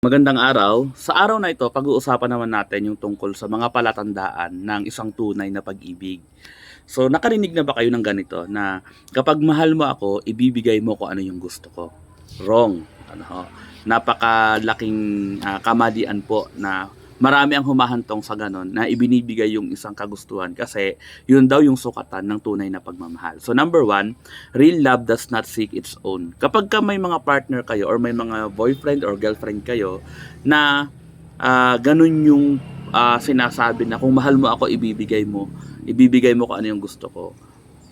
Magandang araw. Sa araw na ito, pag-uusapan naman natin yung tungkol sa mga palatandaan ng isang tunay na pag-ibig. So, nakarinig na ba kayo ng ganito na kapag mahal mo ako, ibibigay mo kung ano yung gusto ko? Wrong. Ano ho? Napakalaking kamalian po na marami ang humahantong sa ganon na ibinibigay yung isang kagustuhan kasi yun daw yung sukatan ng tunay na pagmamahal. So number one, real love does not seek its own. Kapag ka may mga partner kayo or may mga boyfriend or girlfriend kayo na ganun yung sinasabi na kung mahal mo ako, ibibigay mo kung ano yung gusto ko.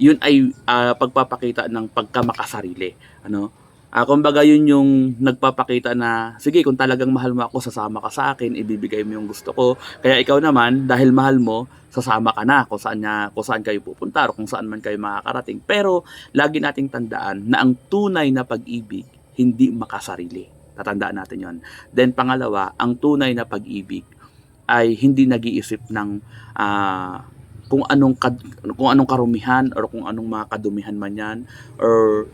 Yun ay pagpapakita ng pagkamakasarili. Ano? Kumbaga yun yung nagpapakita na, sige, kung talagang mahal mo ako, sasama ka sa akin, ibibigay mo yung gusto ko. Kaya ikaw naman, dahil mahal mo, sasama ka na kung saan kayo pupunta o kung saan man kayo makakarating. Pero lagi nating tandaan na ang tunay na pag-ibig, hindi makasarili. Tatandaan natin yon. Then pangalawa, ang tunay na pag-ibig ay hindi nag-iisip ng kung anong karumihan or kung anong mga kadumihan man yan, or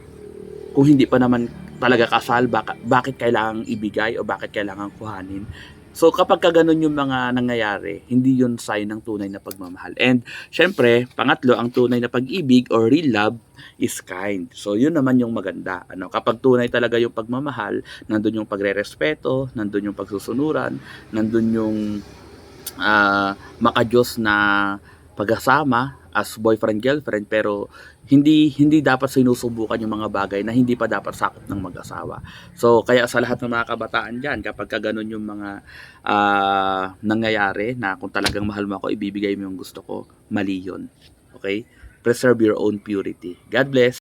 kung hindi pa naman talaga kasal, bakit kailangang ibigay o bakit kailangang kuhanin. So kapag ka ganun yung mga nangyayari, hindi yun sign ng tunay na pagmamahal. And syempre, pangatlo, ang tunay na pag-ibig or real love is kind. So yun naman yung maganda. Kapag tunay talaga yung pagmamahal, nandun yung pagrerespeto, nandun yung pagsusunuran, nandun yung makadiyos na pagkasama as boyfriend girlfriend, pero hindi dapat sinusubukan yung mga bagay na hindi pa dapat sakop ng mag-asawa. So kaya sa lahat ng mga kabataan diyan, kapag ganun yung mga nangyayari na kung talagang mahal mo ako, ibibigay mo yung gusto ko, mali yun. Okay? Preserve your own purity. God bless.